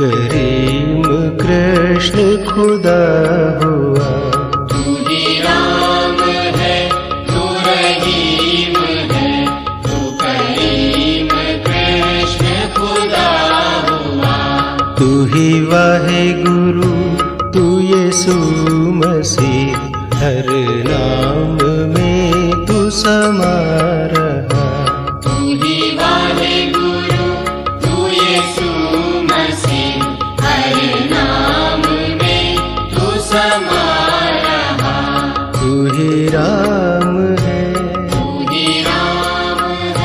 करीम कृष्ण खुदा हुआ। तू ही राम है, तू रहीम है, तू करीम कृष्ण खुदा हुआ। तू ही वाहे गुरु, तू यीशु मसीह, हर नाम में तू समा रहा। तू ही वाहे गुरु, तू यीशु मसीह, हर नाम में तू समा रहा। तू ही राम है। तू ही राम है।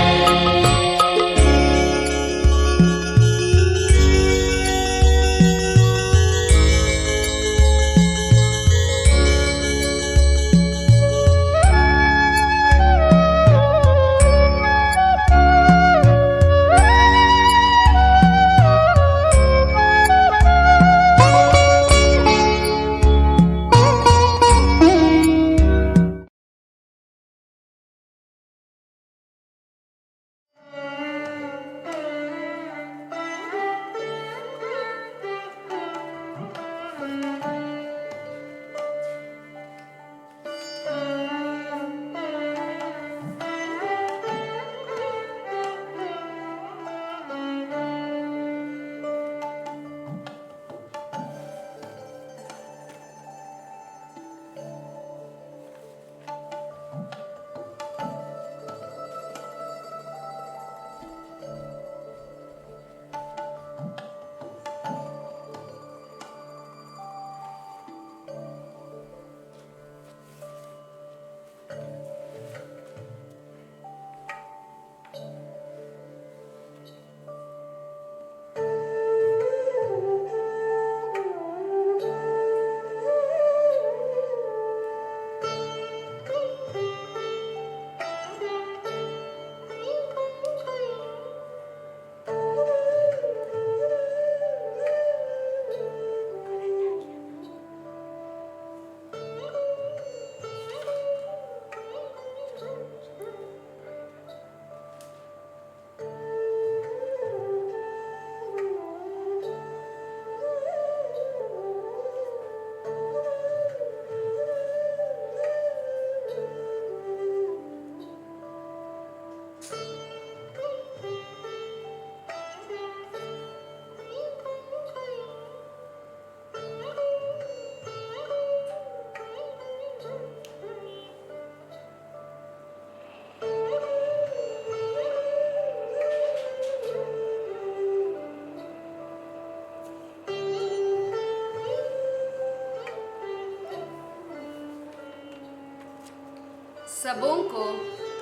सबों को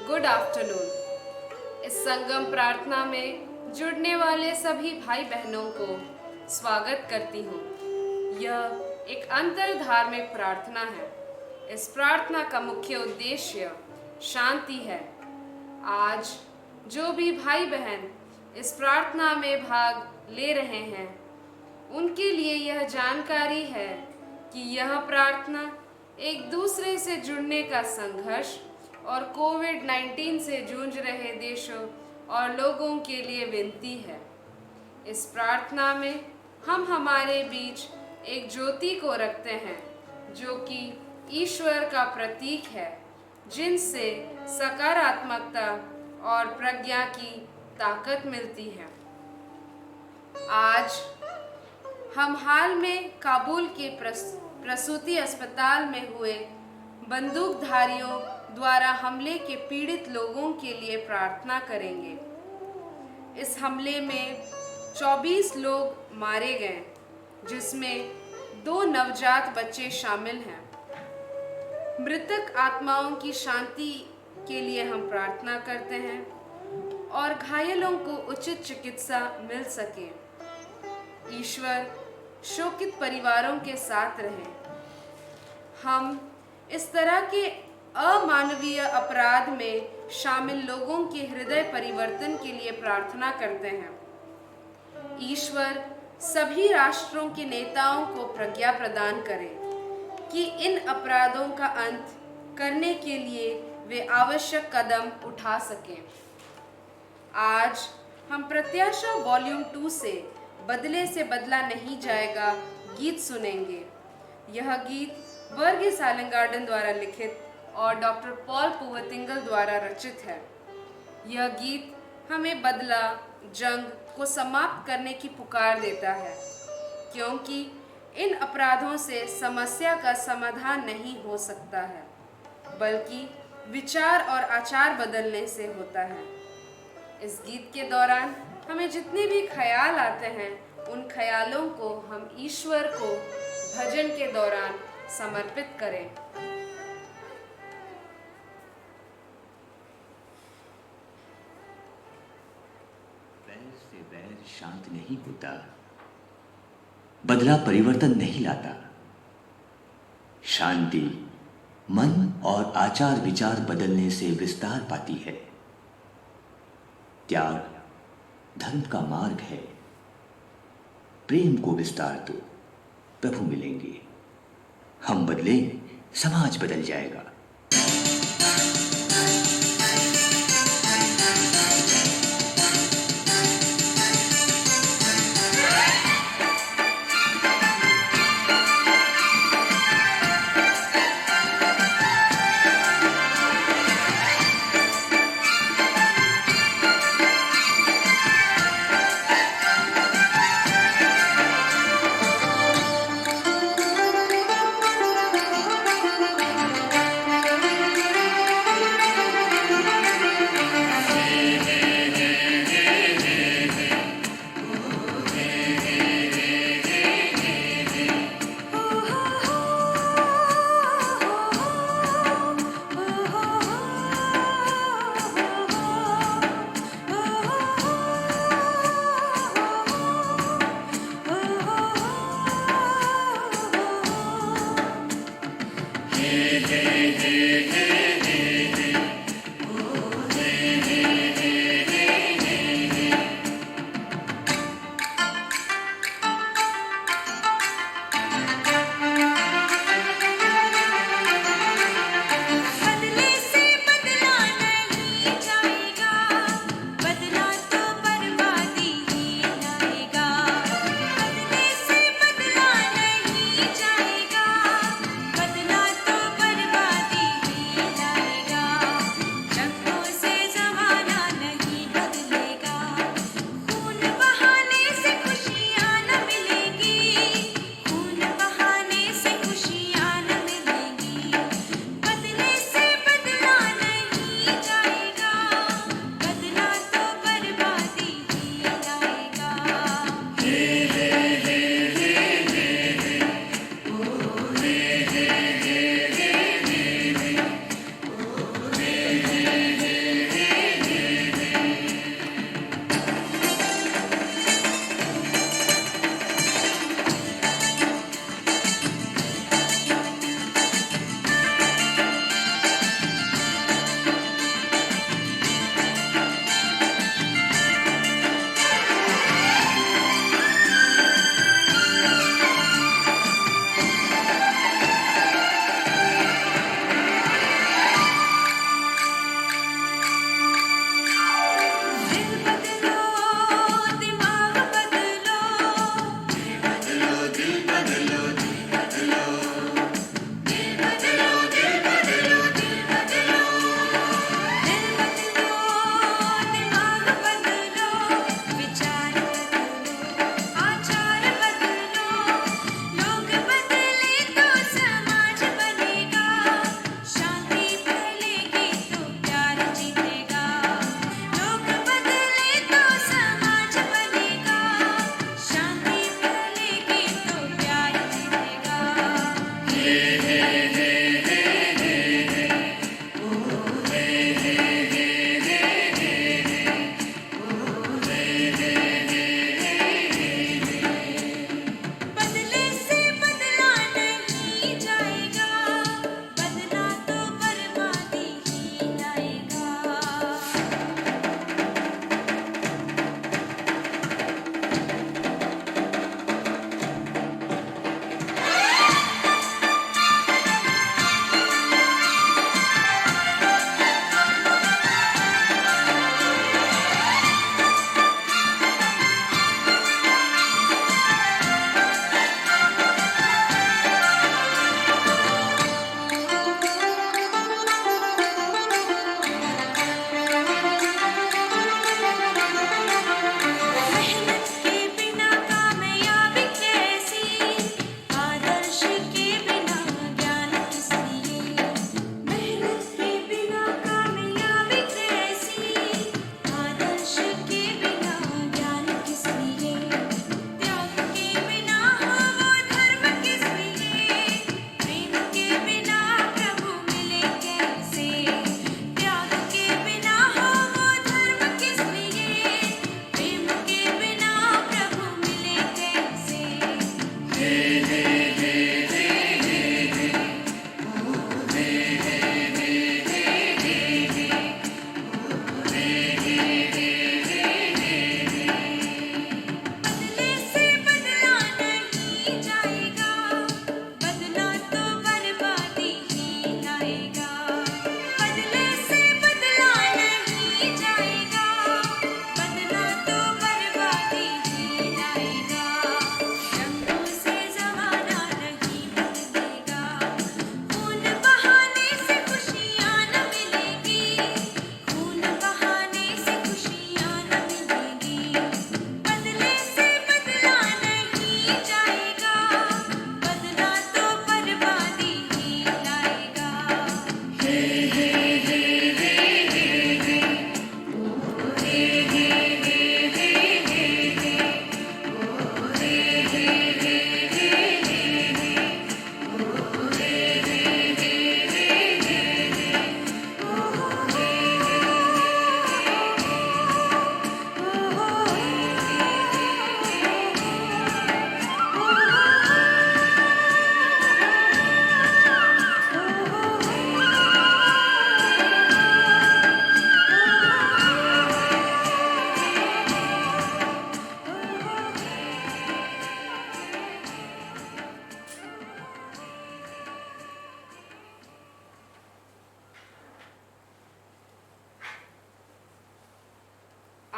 गुड आफ्टरनून। इस संगम प्रार्थना में जुड़ने वाले सभी भाई बहनों को स्वागत करती हूँ। यह एक अंतर धार्मिक प्रार्थना है। इस प्रार्थना का मुख्य उद्देश्य शांति है। आज जो भी भाई बहन इस प्रार्थना में भाग ले रहे हैं, उनके लिए यह जानकारी है कि यह प्रार्थना एक दूसरे से जुड़ने का संघर्ष और कोविड-19 से जूझ रहे देशों और लोगों के लिए विनती है। इस प्रार्थना में हम हमारे बीच एक ज्योति को रखते हैं जो कि ईश्वर का प्रतीक है, जिनसे सकारात्मकता और प्रज्ञा की ताकत मिलती है। आज हम हाल में काबुल के प्रसूति अस्पताल में हुए बंदूकधारियों द्वारा हमले के पीड़ित लोगों के लिए प्रार्थना करेंगे। इस हमले में 24 लोग मारे गए, जिसमें 2 नवजात बच्चे शामिल हैं। मृतक आत्माओं की शांति के लिए हम प्रार्थना करते हैं और घायलों को उचित चिकित्सा मिल सके। ईश्वर शोकित परिवारों के साथ रहे। हम इस तरह के अमानवीय अपराध में शामिल लोगों के हृदय परिवर्तन के लिए प्रार्थना करते हैं। ईश्वर सभी राष्ट्रों के नेताओं को प्रज्ञा प्रदान करें कि इन अपराधों का अंत करने के लिए वे आवश्यक कदम उठा सकें। आज हम प्रत्याशा वॉल्यूम 2 से बदले से बदला नहीं जाएगा गीत सुनेंगे। यह गीत वर्गीस एलेनगार्डन द्वारा लिखित और डॉक्टर पॉल पुवतिंगल द्वारा रचित है। यह गीत हमें बदला, जंग को समाप्त करने की पुकार देता है, क्योंकि इन अपराधों से समस्या का समाधान नहीं हो सकता है, बल्कि विचार और आचार बदलने से होता है। इस गीत के दौरान हमें जितने भी ख्याल आते हैं, उन ख्यालों को हम ईश्वर को भजन के दौरान समर्पित करें। वैर से वैर शांत नहीं होता, बदला परिवर्तन नहीं लाता। शांति मन और आचार विचार बदलने से विस्तार पाती है। त्याग धर्म का मार्ग है। प्रेम को विस्तार दो, प्रभु मिलेंगे। हम बदले, समाज बदल जाएगा।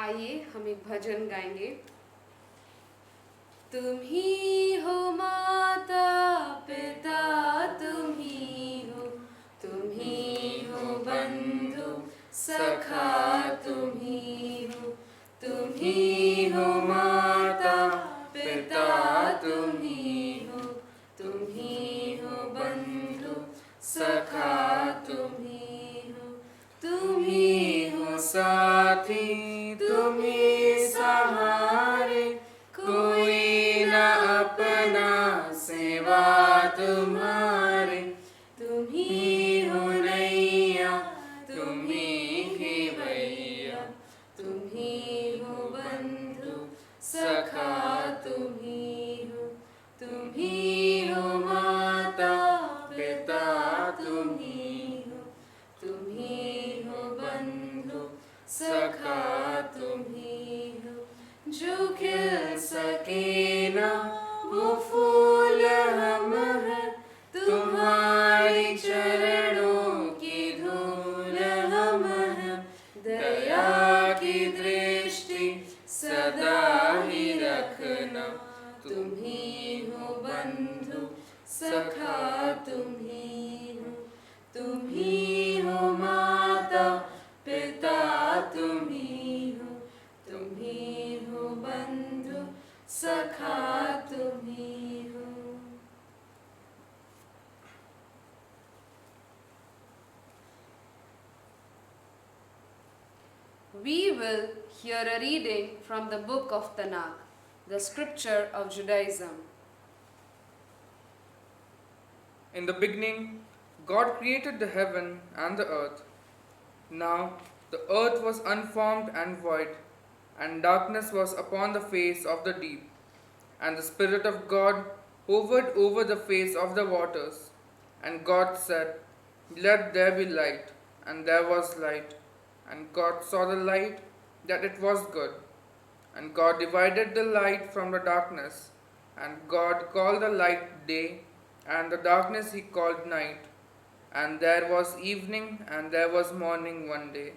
आइए हम एक भजन गाएंगे। तुम ही हो माता पिता, तुम ही हो बंधु सखा, तुम ही हो माता पिता, तुम ही हो बंधु सखा, तुम ही हो साथी, तुम ही सहारे, कोई न अपना सेवा तुम्हारे, तुम ही हो नैया, तुम ही खेवैया, तुम ही हो बंधु सखा, तुम ही हो माता पिता, तुम ही हो बंधु सखा, तुम ही हो। जो खिल सके ना वो फूल हम हैं, तुम्हारी चरणों की धूल हम हैं, दया की दृष्टि सदा ही रखना, तुम ही हो बंधु सखा, तुम ही हो माता पिता, तुम ही हो बंधु सखा, तुम ही हो। We will hear a reading from the book of Tanakh, the scripture of Judaism. In the beginning, God created the heaven and the earth. Now the earth was unformed and void, and darkness was upon the face of the deep. And the Spirit of God hovered over the face of the waters. And God said, "Let there be light." And there was light. And God saw the light, that it was good. And God divided the light from the darkness. And God called the light day, and the darkness he called night. And there was evening, and there was morning one day.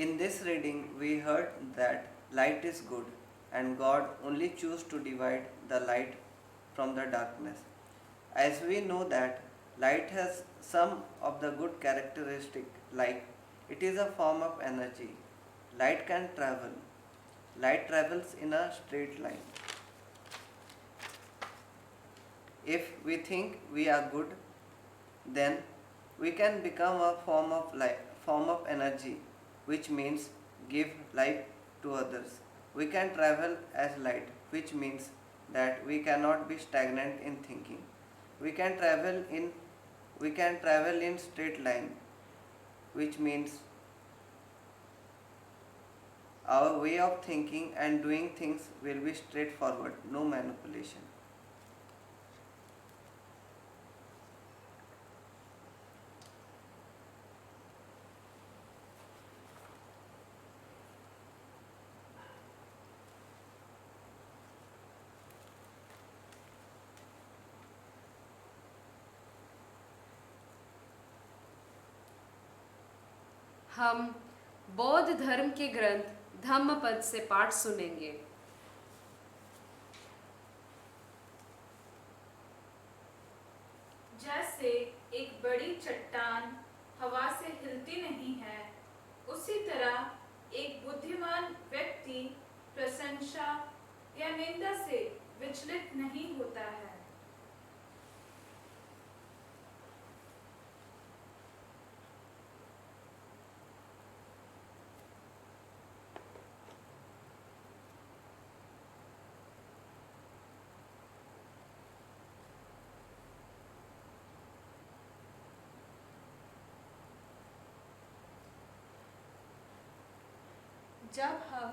In this reading, we heard that light is good and God only chose to divide the light from the darkness. As we know that light has some of the good characteristic, like it is a form of energy. Light can travel. Light travels in a straight line. If we think we are good, then we can become a form of energy, which means give life to others. We can travel as light, which means that we cannot be stagnant in thinking. We can travel in straight line, which means our way of thinking and doing things will be straightforward, no manipulation. हम बौद्ध धर्म के ग्रंथ धम्मपद से पाठ सुनेंगे। जैसे एक बड़ी चट्टान हवा से हिलती नहीं है, उसी तरह एक बुद्धिमान व्यक्ति प्रशंसा या निंदा से विचलित नहीं होता है। जब हम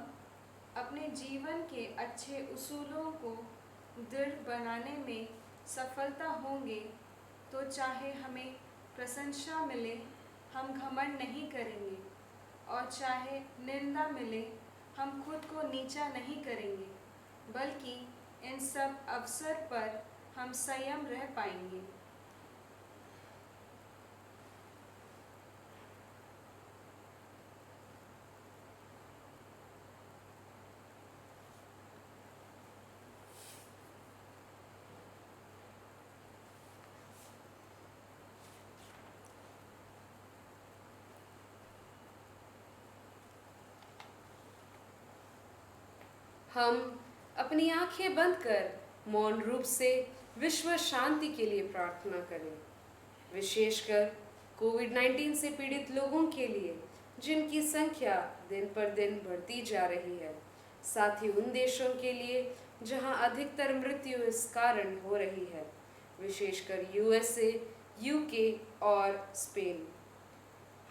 अपने जीवन के अच्छे उसूलों को दृढ़ बनाने में सफलता होंगे तो चाहे हमें प्रशंसा मिले हम घमंड नहीं करेंगे और चाहे निंदा मिले हम खुद को नीचा नहीं करेंगे, बल्कि इन सब अवसर पर हम संयम रह पाएंगे। हम अपनी आंखें बंद कर मौन रूप से विश्व शांति के लिए प्रार्थना करें, विशेषकर कोविड-19 से पीड़ित लोगों के लिए जिनकी संख्या दिन पर दिन बढ़ती जा रही है, साथ ही उन देशों के लिए जहां अधिकतर मृत्यु इस कारण हो रही है, विशेषकर यूएसए, यूके और स्पेन।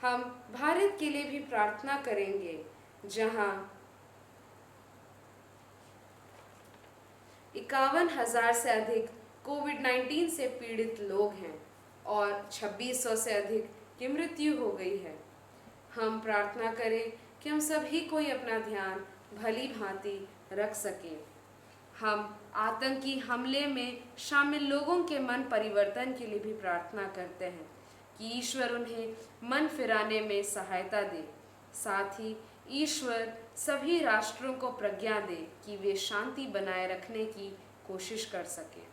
हम भारत के लिए भी प्रार्थना करेंगे जहां 51,000 से अधिक कोविड-19 से पीड़ित लोग हैं और 2600 से अधिक की मृत्यु हो गई है। हम प्रार्थना करें कि हम सभी कोई अपना ध्यान भली भांति रख सकें। हम आतंकी हमले में शामिल लोगों के मन परिवर्तन के लिए भी प्रार्थना करते हैं कि ईश्वर उन्हें मन फिराने में सहायता दे। साथ ही ईश्वर सभी राष्ट्रों को प्रज्ञा दे कि वे शांति बनाए रखने की कोशिश कर सकें।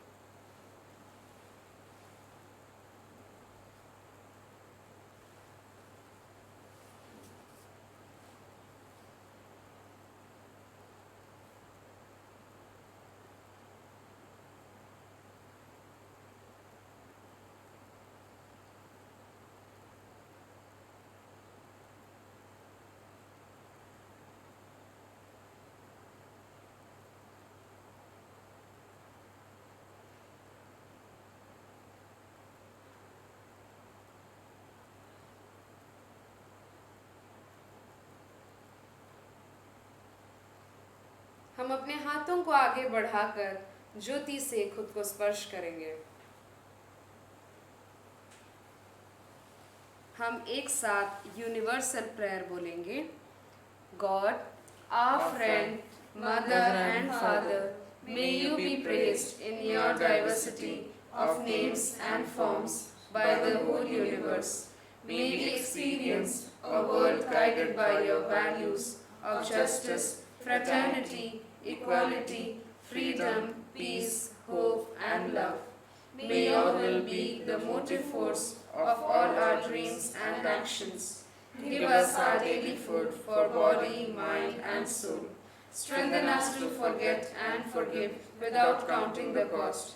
हम अपने हाथों को आगे बढ़ाकर ज्योति से खुद को स्पर्श करेंगे। हम एक साथ यूनिवर्सल प्रेयर बोलेंगे। God, our friend, mother and father, may you be praised in your diversity of names and forms by the whole universe. May we experience a world guided by your values of justice, fraternity, equality, freedom, peace, hope, and love. May your will be the motive force of all our dreams and actions. Give us our daily food for body, mind, and soul. Strengthen us to forget and forgive without counting the cost.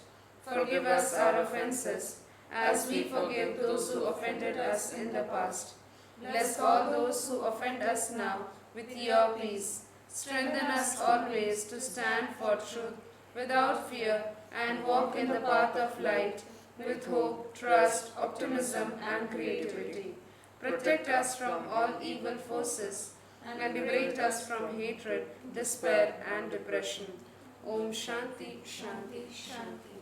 Forgive us our offenses, as we forgive those who offended us in the past. Bless all those who offend us now with your peace. Strengthen us always to stand for truth without fear and walk in the path of light with hope, trust, optimism, and creativity. Protect us from all evil forces and liberate us from hatred, despair, and depression. Om Shanti, Shanti, Shanti.